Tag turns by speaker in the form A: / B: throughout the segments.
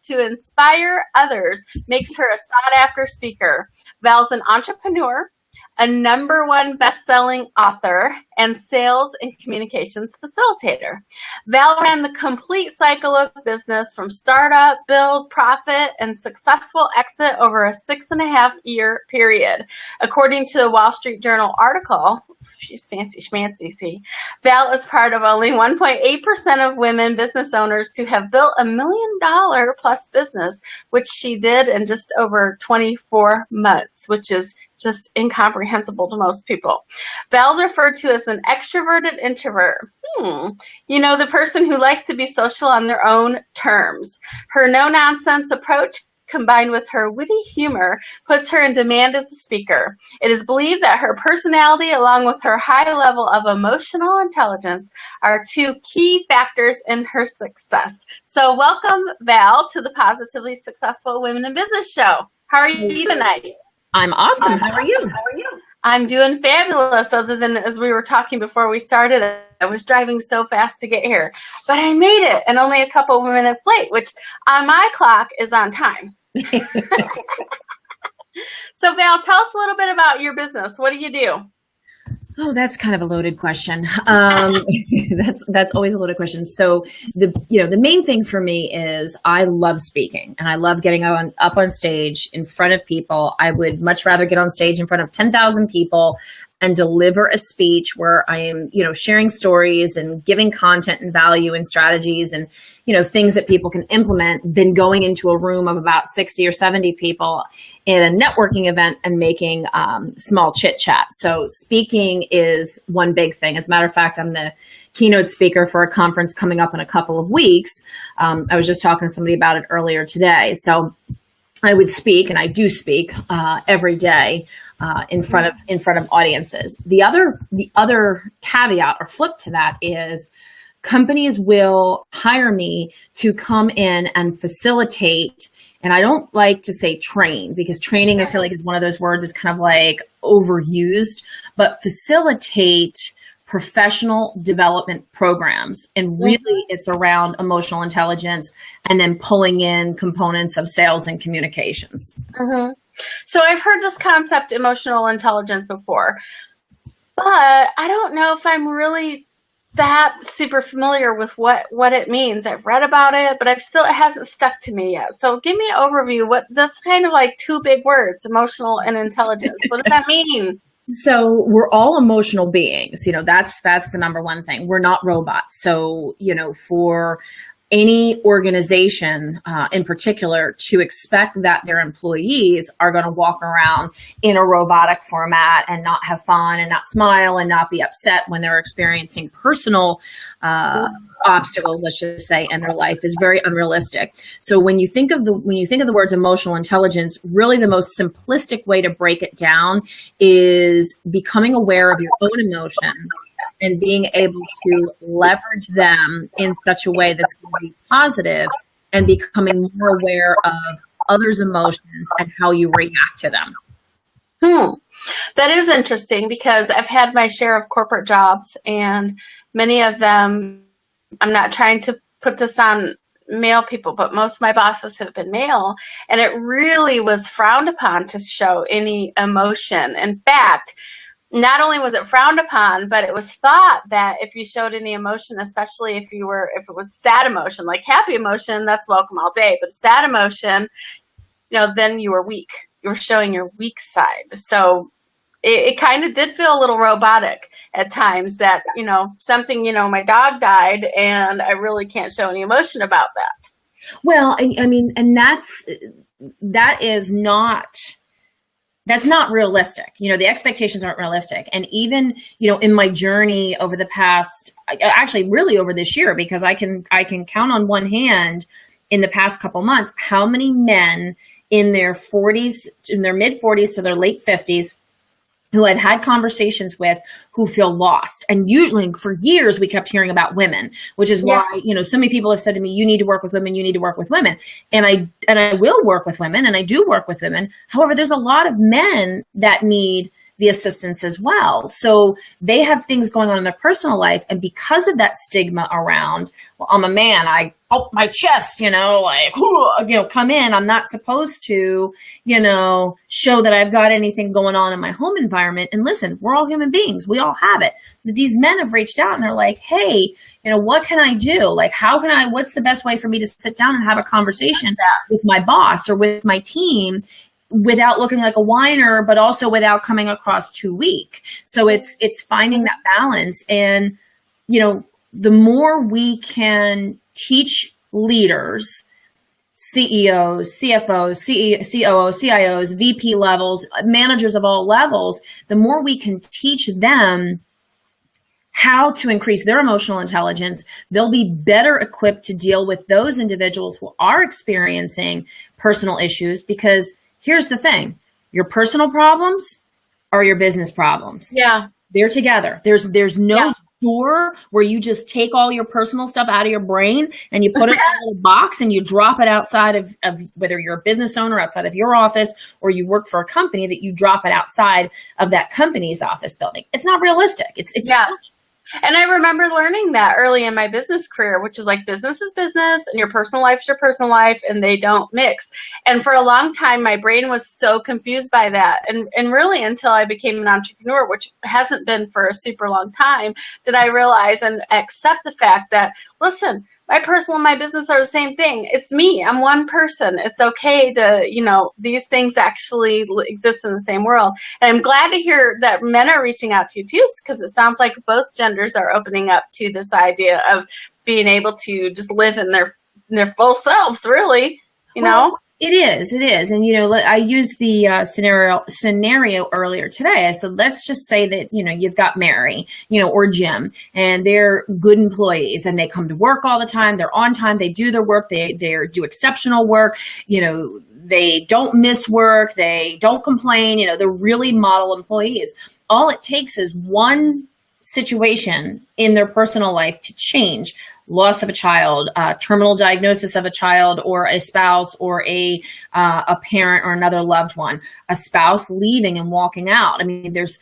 A: to inspire others makes her a sought-after speaker. Val's an entrepreneur, a #1 best-selling author, and sales and communications facilitator. Val ran the complete cycle of business from startup, build, profit, and successful exit over a 6.5-year period. According to the Wall Street Journal article, she's fancy schmancy, see, Val is part of only 1.8% of women business owners to have built $1 million plus business, which she did in just over 24 months, which is just incomprehensible to most people. Val's referred to as an extroverted introvert. The person who likes to be social on their own terms. Her no-nonsense approach combined with her witty humor puts her in demand as a speaker. It is believed that her personality along with her high level of emotional intelligence are 2 key factors in her success. So welcome, Val, to the Positively Successful Women in Business show. How are you tonight?
B: I'm awesome. How are you?
A: I'm doing fabulous, other than as we were talking before we started, I was driving so fast to get here. But I made it, and only a couple of minutes late, which on my clock is on time. So Val, tell us a little bit about your business. What do you do?
B: Oh, that's kind of a loaded question. That's always a loaded question. So the main thing for me is I love speaking and I love getting up on stage in front of people. I would much rather get on stage in front of 10,000 people and deliver a speech where I am, sharing stories and giving content and value and strategies and, things that people can implement than going into a room of about 60 or 70 people in a networking event and making small chit chat. So speaking is one big thing. As a matter of fact, I'm the keynote speaker for a conference coming up in a couple of weeks. I was just talking to somebody about it earlier today. So I would speak, and I do speak every day in front of audiences. The other caveat or flip to that is companies will hire me to come in and facilitate. And I don't like to say train, because training, I feel like, is one of those words is kind of like overused, but facilitate professional development programs. And really it's around emotional intelligence and then pulling in components of sales and communications.
A: Mm-hmm. So I've heard this concept, emotional intelligence, before, but I don't know if I'm really that super familiar with what it means. I've read about it, but it hasn't stuck to me yet. So give me an overview. What that's kind of like 2 big words, emotional and intelligence. What does that mean?
B: So we're all emotional beings. That's the #1 thing. We're not robots. So, for any organization in particular to expect that their employees are going to walk around in a robotic format and not have fun and not smile and not be upset when they're experiencing personal obstacles, let's just say, in their life is very unrealistic. So when you think of the words emotional intelligence, really the most simplistic way to break it down is becoming aware of your own emotion and being able to leverage them in such a way that's going to be positive, and becoming more aware of others' emotions and how you react to them.
A: That is interesting, because I've had my share of corporate jobs, and many of them, I'm not trying to put this on male people, but most of my bosses have been male, and it really was frowned upon to show any emotion. In fact, not only was it frowned upon, but it was thought that if you showed any emotion, especially if it was sad emotion, like happy emotion, that's welcome all day, but sad emotion, then you were weak. You were showing your weak side. So it kind of did feel a little robotic at times that, something, my dog died and I really can't show any emotion about that.
B: Well, I mean, and that's not realistic. The expectations aren't realistic. And even, in my journey over the past, actually really over this year, because I can count on one hand in the past couple months, how many men in their mid 40s to their late 50s who I've had conversations with who feel lost. And usually for years, we kept hearing about women, which is why, so many people have said to me, you need to work with women, you need to work with women. And I will work with women, and I do work with women. However, there's a lot of men that need the assistants as well. So they have things going on in their personal life. And because of that stigma around, well, I'm a man, I help my chest, like, come in. I'm not supposed to, show that I've got anything going on in my home environment. And listen, we're all human beings. We all have it. But these men have reached out and they're like, hey, what can I do? Like, what's the best way for me to sit down and have a conversation with my boss or with my team without looking like a whiner, but also without coming across too weak? So it's finding that balance. And, the more we can teach leaders, CEOs, CFOs, COOs, CIOs, VP levels, managers of all levels, the more we can teach them how to increase their emotional intelligence, they'll be better equipped to deal with those individuals who are experiencing personal issues. Because here's the thing, your personal problems are your business problems.
A: Yeah.
B: They're together. There's no door where you just take all your personal stuff out of your brain and you put it in a little box and you drop it outside of whether you're a business owner outside of your office or you work for a company, that you drop it outside of that company's office building. It's not realistic. It's
A: And I remember learning that early in my business career, which is like business is business and your personal life is your personal life and they don't mix. And for a long time, my brain was so confused by that. And really until I became an entrepreneur, which hasn't been for a super long time, did I realize and accept the fact that, listen, my personal and my business are the same thing. It's me. I'm one person. It's okay to, these things actually exist in the same world. And I'm glad to hear that men are reaching out to you too, because it sounds like both genders are opening up to this idea of being able to just live in their full selves, really,
B: Well, it is. And, I used the scenario earlier today. I said, let's just say that, you've got Mary, or Jim, and they're good employees and they come to work all the time. They're on time. They do their work. They do exceptional work. They don't miss work. They don't complain. They're really model employees. All it takes is one situation in their personal life to change. Loss of a child, terminal diagnosis of a child or a spouse or a parent or another loved one, a spouse leaving and walking out. I mean, there's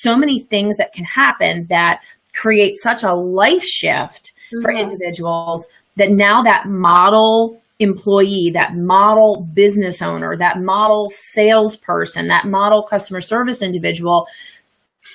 B: so many things that can happen that create such a life shift for individuals that now that model employee, that model business owner, that model salesperson, that model customer service individual,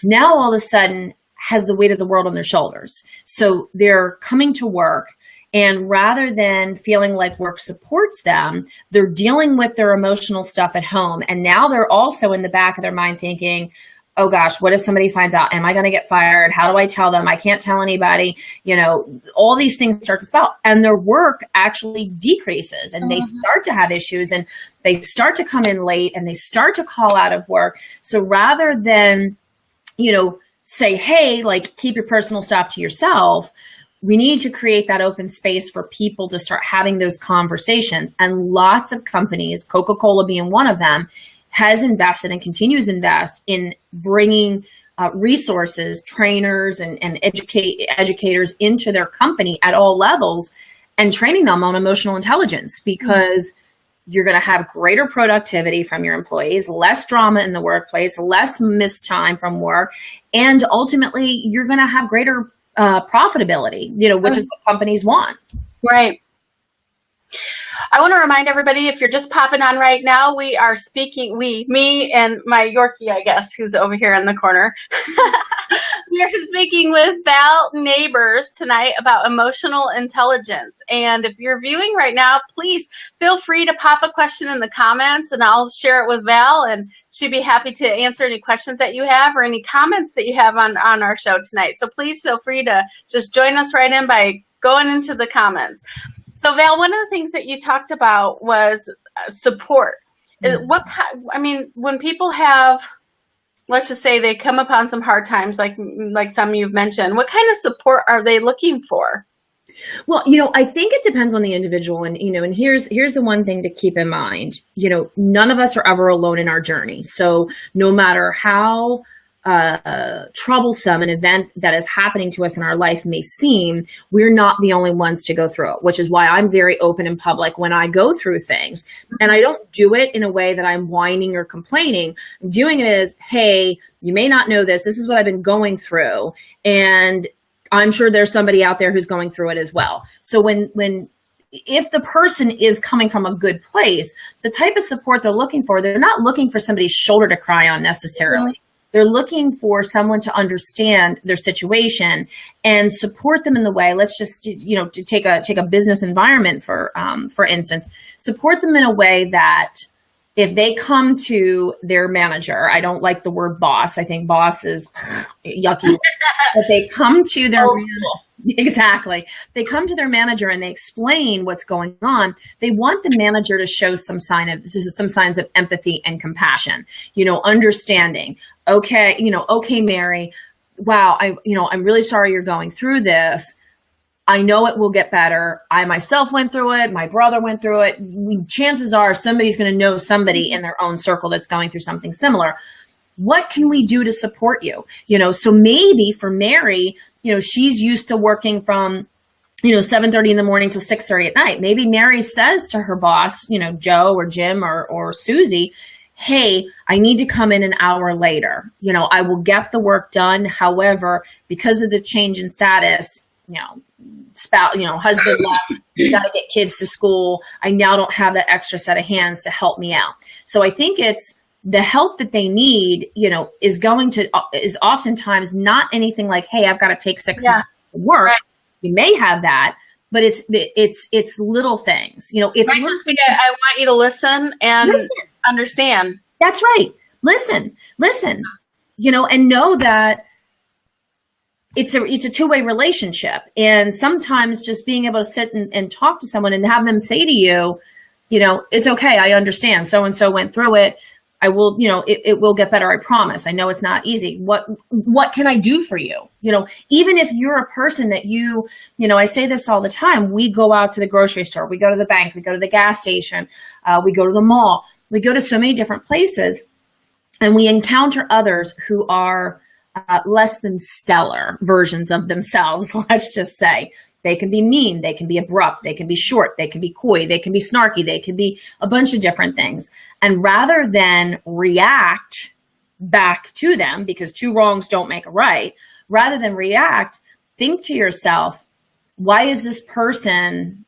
B: now all of a sudden has the weight of the world on their shoulders. So they're coming to work, and rather than feeling like work supports them, they're dealing with their emotional stuff at home. And now they're also in the back of their mind thinking, oh gosh, what if somebody finds out? Am I going to get fired? How do I tell them? I can't tell anybody. All these things start to spout, and their work actually decreases, and they start to have issues, and they start to come in late, and they start to call out of work. So rather than, say, hey, like, keep your personal stuff to yourself, we need to create that open space for people to start having those conversations. And lots of companies, Coca-Cola being one of them, has invested and continues to invest in bringing resources, trainers, and educators into their company at all levels and training them on emotional intelligence, because you're going to have greater productivity from your employees, less drama in the workplace, less missed time from work, and ultimately you're going to have greater profitability, which is what companies want. Right.
A: I want to remind everybody, if you're just popping on right now, we are speaking, me and my Yorkie, I guess, who's over here in the corner. We are speaking with Val Neighbors tonight about emotional intelligence. And if you're viewing right now, please feel free to pop a question in the comments and I'll share it with Val, and she'd be happy to answer any questions that you have or any comments that you have on our show tonight. So please feel free to just join us right in by going into the comments. So Val, one of the things that you talked about was support. When people have, let's just say they come upon some hard times, like some you've mentioned, what kind of support are they looking for?
B: Well, I think it depends on the individual, and here's the one thing to keep in mind. None of us are ever alone in our journey. So no matter how troublesome an event that is happening to us in our life may seem, we're not the only ones to go through it, which is why I'm very open in public when I go through things. And I don't do it in a way that I'm whining or complaining. I'm doing it as, hey, you may not know this. This is what I've been going through. And I'm sure there's somebody out there who's going through it as well. So if the person is coming from a good place, the type of support they're looking for, they're not looking for somebody's shoulder to cry on necessarily. Mm-hmm. They're looking for someone to understand their situation and support them in the way. Let's just, to take a business environment for instance, support them in a way that if they come to their manager, I don't like the word boss. I think boss is yucky. But they come to their exactly. They come to their manager and they explain what's going on. They want the manager to show some signs of empathy and compassion, understanding. Okay, okay, Mary, wow, I'm really sorry you're going through this. I know it will get better. I myself went through it. My brother went through it. Chances are somebody's going to know somebody in their own circle that's going through something similar. What can we do to support you? So maybe for Mary, she's used to working from, 7:30 in the morning till 6:30 at night. Maybe Mary says to her boss, Joe or Jim or Susie, hey, I need to come in an hour later. I will get the work done. However, because of the change in status, husband left, got to get kids to school. I now don't have that extra set of hands to help me out. So I think it's the help that they need, is oftentimes not anything like, hey, I've got to take 6 months to work. Right. You may have that, but it's little things, it's
A: might just be, I want you to listen and understand.
B: That's right. Listen, and know that it's a two-way relationship. And sometimes just being able to sit and talk to someone and have them say to you, it's okay. I understand. So-and-so went through it. I will, it will get better. I promise. I know it's not easy. What can I do for you? Even if you're a person that I say this all the time, we go out to the grocery store, we go to the bank, we go to the gas station, we go to the mall, we go to so many different places, and we encounter others who are less than stellar versions of themselves. Let's just say they can be mean, they can be abrupt, they can be short, they can be coy, they can be snarky, they can be a bunch of different things. And rather than react back to them, because two wrongs don't make a right, rather than react, think to yourself, why is this person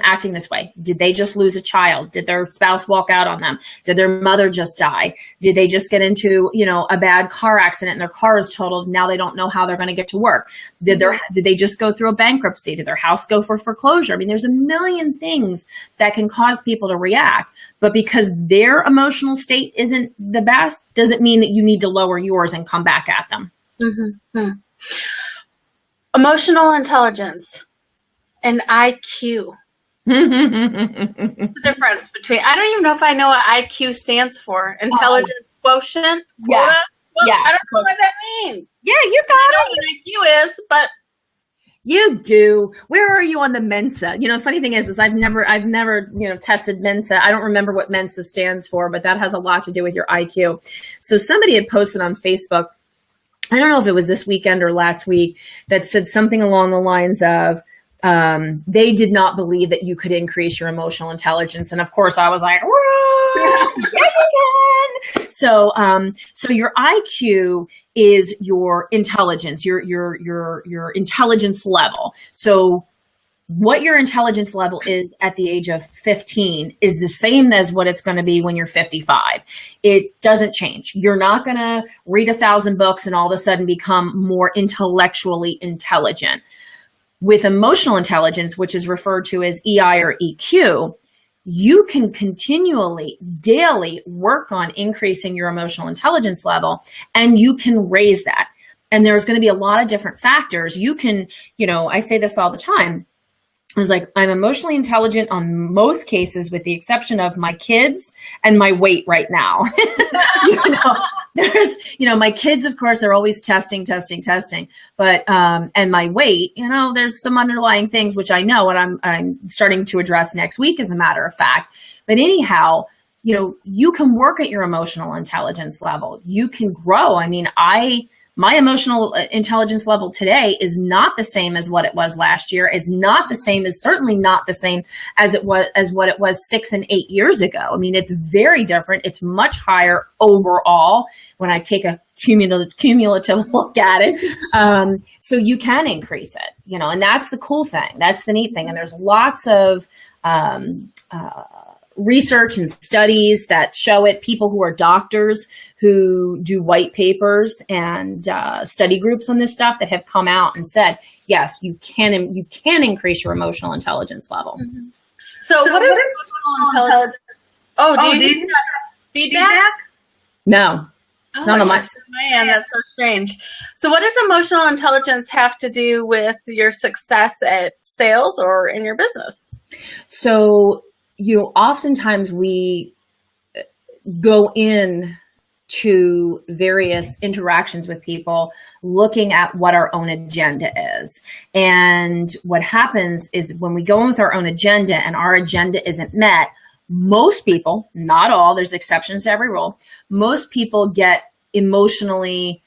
B: acting this way? Did they just lose a child? Did their spouse walk out on them? Did their mother just die? Did they just get into, a bad car accident and their car is totaled? Now they don't know how they're going to get to work. Did they just go through a bankruptcy? Did their house go for foreclosure? I mean, there's a million things that can cause people to react, but because their emotional state isn't the best, doesn't mean that you need to lower yours and come back at them.
A: Mm-hmm. Emotional intelligence and IQ. The difference between, I don't even know if I know what IQ stands for. Intelligence quotient? Quota?
B: Yeah.
A: Well, I don't know what that means.
B: Yeah, you got
A: it. I know what IQ is, but
B: you do. Where are you on the Mensa? Funny thing is I've never, tested Mensa. I don't remember what Mensa stands for, but that has a lot to do with your IQ. So somebody had posted on Facebook, I don't know if it was this weekend or last week, that said something along the lines of, they did not believe that you could increase your emotional intelligence. And of course I was like, yeah, you can. So your IQ is your intelligence, your intelligence level. So what your intelligence level is at the age of 15 is the same as what it's going to be when you're 55. It doesn't change. You're not going to read 1,000 books and all of a sudden become more intellectually intelligent. With emotional intelligence, which is referred to as EI or EQ, you can continually, daily work on increasing your emotional intelligence level, and you can raise that. And there's going to be a lot of different factors. You can, I say this all the time. I was like, I'm emotionally intelligent on most cases, with the exception of my kids and my weight right now. There's, my kids, of course, they're always testing. But, and my weight, there's some underlying things which I know, and I'm starting to address next week, as a matter of fact. But anyhow, you can work at your emotional intelligence level. You can grow. I mean, my emotional intelligence level today is not the same as what it was last year, is not the same, is certainly not the same as what it was 6 and 8 years ago. I mean, it's very different. It's much higher overall when I take a cumulative look at it. So you can increase it, and that's the cool thing. That's the neat thing. And there's lots of research and studies that show it. People who are doctors who do white papers and study groups on this stuff that have come out and said, yes, you can increase your emotional intelligence level.
A: Mm-hmm. So what is emotional intelligence? Oh, do you have feedback?
B: No.
A: Oh, not on my end. That's so strange. So what does emotional intelligence have to do with your success at sales or in your business?
B: So, oftentimes we go in to various interactions with people looking at what our own agenda is. And what happens is when we go in with our own agenda and our agenda isn't met, most people, not all, there's exceptions to every rule, most people get emotionally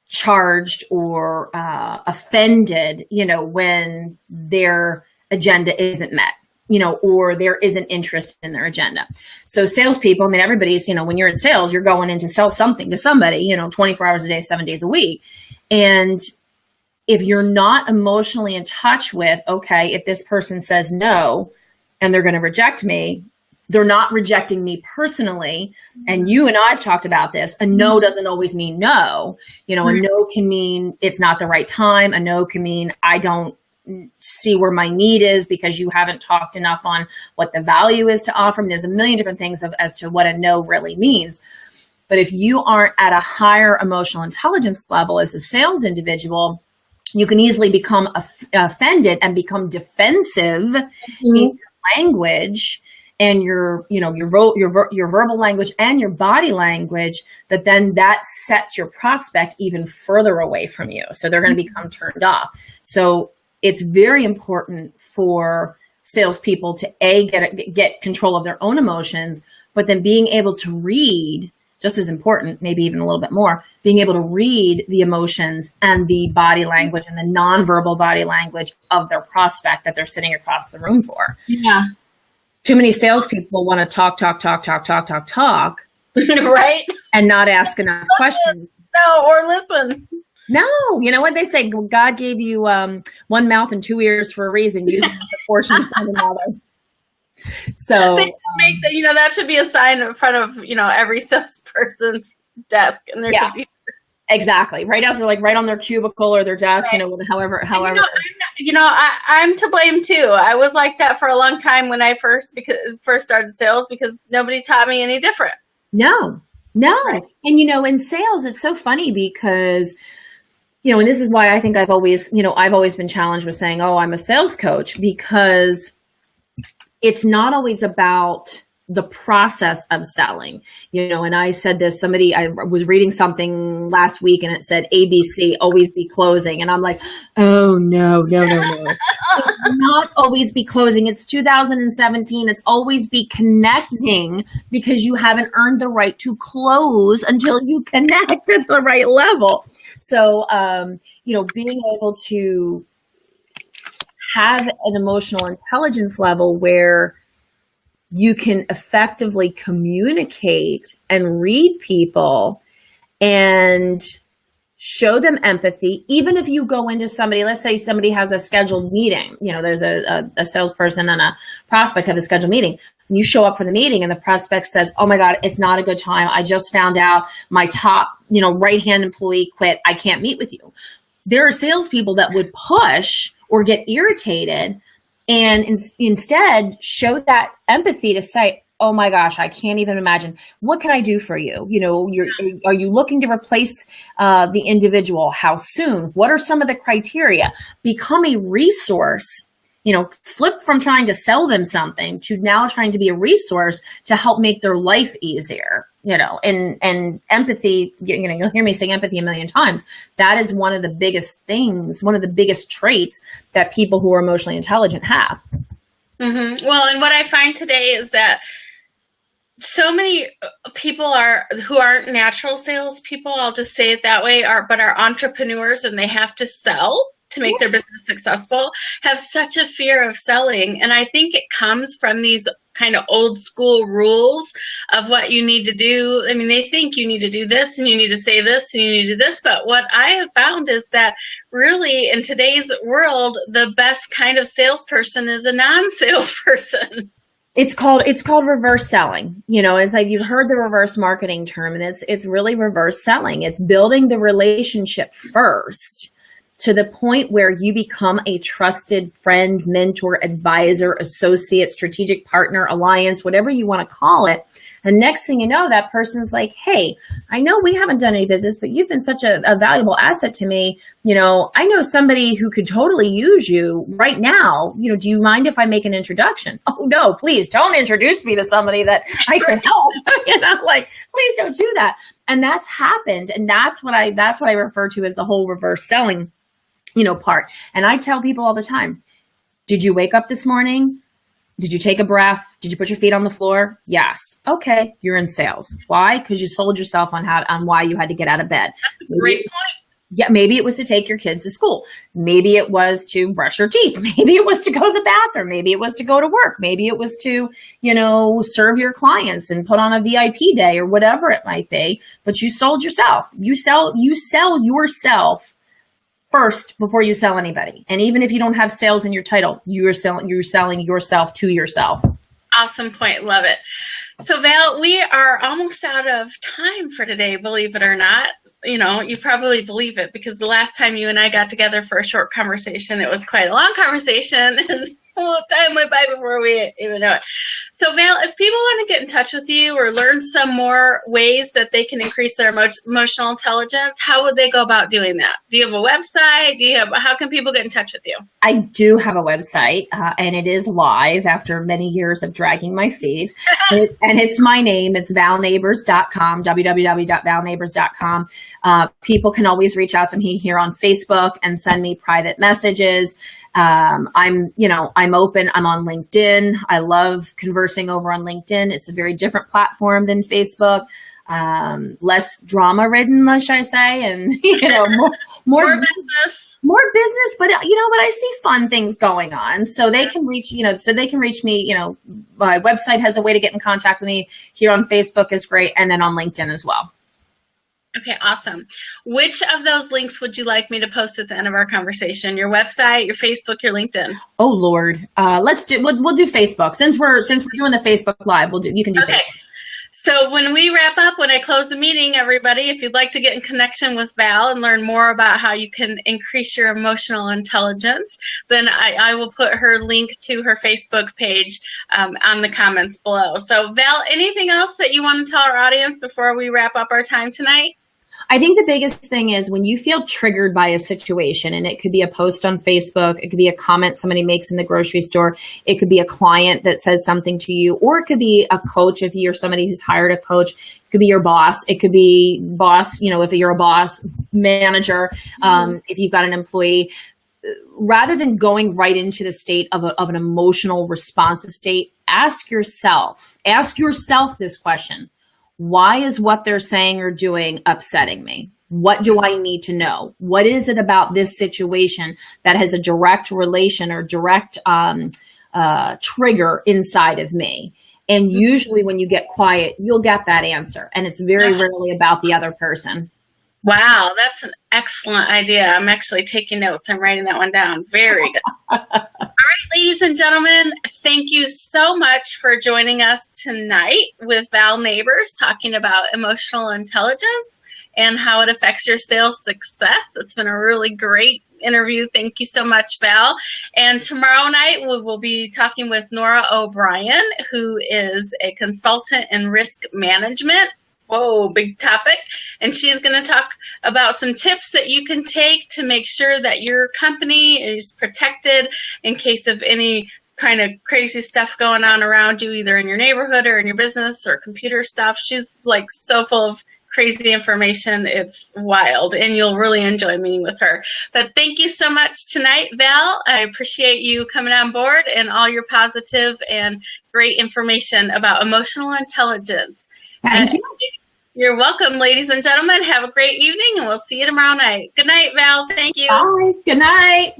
B: charged or offended, when their agenda isn't met. Or there isn't interest in their agenda. So salespeople, I mean, everybody's, when you're in sales, you're going in to sell something to somebody, 24 hours a day, 7 days a week. And if you're not emotionally in touch with, okay, if this person says no and they're going to reject me, they're not rejecting me personally. And you and I've talked about this. A no doesn't always mean no. A no can mean it's not the right time. A no can mean I don't see where my need is because you haven't talked enough on what the value is to offer. And there's a million different things as to what a no really means. But if you aren't at a higher emotional intelligence level as a sales individual, you can easily become offended and become defensive in your language and your verbal language and your body language, that sets your prospect even further away from you. So they're going to become turned off. So it's very important for salespeople to get control of their own emotions, but then being able to read, just as important, maybe even a little bit more, being able to read the emotions and the body language and the nonverbal body language of their prospect that they're sitting across the room for.
A: Yeah.
B: Too many salespeople want to talk,
A: right?
B: And not ask enough questions.
A: No, or listen.
B: No, you know what they say? God gave you one mouth and 2 ears for a reason. Use them in proportion to one another. So
A: they make that should be a sign in front of every salesperson's desk and their computer.
B: Exactly. Right as they're right on their cubicle or their desk,
A: right.
B: However.
A: I'm to blame too. I was like that for a long time when I first started sales because nobody taught me any different.
B: No. Right. And in sales, it's so funny because and this is why I think I've always been challenged with saying, oh, I'm a sales coach, because it's not always about the process of selling, and I said this, I was reading something last week and it said ABC, always be closing. And I'm like, oh, no. It's not always be closing. It's 2017. It's always be connecting, because you haven't earned the right to close until you connect at the right level. So, being able to have an emotional intelligence level where you can effectively communicate and read people and show them empathy, even if you go into somebody, let's say somebody has a scheduled meeting, there's a salesperson and a prospect have a scheduled meeting. And you show up for the meeting and the prospect says, oh my God, it's not a good time. I just found out my top, right-hand employee quit. I can't meet with you. There are salespeople that would push or get irritated and instead show that empathy to say, oh my gosh, I can't even imagine. What can I do for you? Are you looking to replace the individual? How soon? What are some of the criteria? Become a resource. Flip from trying to sell them something to now trying to be a resource to help make their life easier. And empathy, you'll hear me say empathy a million times. That is one of the biggest things, one of the biggest traits that people who are emotionally intelligent have.
A: Mm-hmm. Well, and what I find today is that so many people who aren't natural salespeople, I'll just say it that way, but are entrepreneurs, and they have to sell to make their business successful, have such a fear of selling. And I think it comes from these kind of old school rules of what you need to do. I mean, they think you need to do this and you need to say this and you need to do this. But what I have found is that really in today's world, the best kind of salesperson is a non-salesperson.
B: It's called reverse selling. It's like you've heard the reverse marketing term, and it's really reverse selling. It's building the relationship first to the point where you become a trusted friend, mentor, advisor, associate, strategic partner, alliance, whatever you want to call it. And next thing you know, that person's like, hey, I know we haven't done any business, but you've been such a valuable asset to me. I know somebody who could totally use you right now. Do you mind if I make an introduction? Oh, no, please don't introduce me to somebody that I can help. Please don't do that. And that's happened. And that's what I refer to as the whole reverse selling, part. And I tell people all the time, did you wake up this morning? Did you take a breath? Did you put your feet on the floor? Yes. Okay. You're in sales. Why? Because you sold yourself on why you had to get out of bed.
A: That's a great point.
B: Yeah. Maybe it was to take your kids to school. Maybe it was to brush your teeth. Maybe it was to go to the bathroom. Maybe it was to go to work. Maybe it was to, serve your clients and put on a VIP day or whatever it might be. But you sold yourself. You sell yourself first before you sell anybody. And even if you don't have sales in your title, you're selling yourself to yourself.
A: Awesome point. Love it. So Val, we are almost out of time for today, believe it or not. You probably believe it because the last time you and I got together for a short conversation, it was quite a long conversation. And time went by before we even know it. So Val, if people want to get in touch with you or learn some more ways that they can increase their emotional intelligence, how would they go about doing that? Do you have a website? How can people get in touch with you?
B: I do have a website, and it is live after many years of dragging my feet. And it's my name. It's valneighbors.com, www.valneighbors.com. People can always reach out to me here on Facebook and send me private messages. I'm open. I'm on LinkedIn. I love conversing over on LinkedIn. It's a very different platform than Facebook. Less drama ridden, must I say, and more
A: business.
B: More business, but I see fun things going on. So they can reach me, my website has a way to get in contact with me. Here on Facebook is great, and then on LinkedIn as well.
A: Okay, awesome. Which of those links would you like me to post at the end of our conversation? Your website, your Facebook, your LinkedIn?
B: Oh Lord, we'll do Facebook since we're doing the Facebook Live. You can do
A: okay.
B: Facebook.
A: So when we wrap up, when I close the meeting, everybody, if you'd like to get in connection with Val and learn more about how you can increase your emotional intelligence, then I will put her link to her Facebook page on the comments below. So Val, anything else that you want to tell our audience before we wrap up our time tonight?
B: I think the biggest thing is when you feel triggered by a situation, and it could be a post on Facebook, it could be a comment somebody makes in the grocery store, it could be a client that says something to you, or it could be a coach if you're somebody who's hired a coach. It could be your boss. It could be boss, if you're a boss, manager, if you've got an employee. Rather than going right into the state of an emotional responsive state, ask yourself this question. Why is what they're saying or doing upsetting me? What do I need to know? What is it about this situation that has a direct relation or direct trigger inside of me? And usually when you get quiet, you'll get that answer. And it's very rarely about the other person.
A: Wow, that's an excellent idea. I'm actually taking notes. I'm writing that one down. Very good. All right, ladies and gentlemen, thank you so much for joining us tonight with Val Neighbors, talking about emotional intelligence and how it affects your sales success. It's been a really great interview. Thank you so much, Val. And tomorrow night, we will be talking with Nora O'Brien, who is a consultant in risk management. Whoa, big topic. And she's going to talk about some tips that you can take to make sure that your company is protected in case of any kind of crazy stuff going on around you, either in your neighborhood or in your business or computer stuff. She's like so full of crazy information. It's wild, and you'll really enjoy meeting with her. But thank you so much tonight, Val. I appreciate you coming on board and all your positive and great information about emotional intelligence.
B: Thank you.
A: You're welcome, ladies and gentlemen. Have a great evening, and we'll see you tomorrow night. Good night, Val. Thank you.
B: Bye. Good night.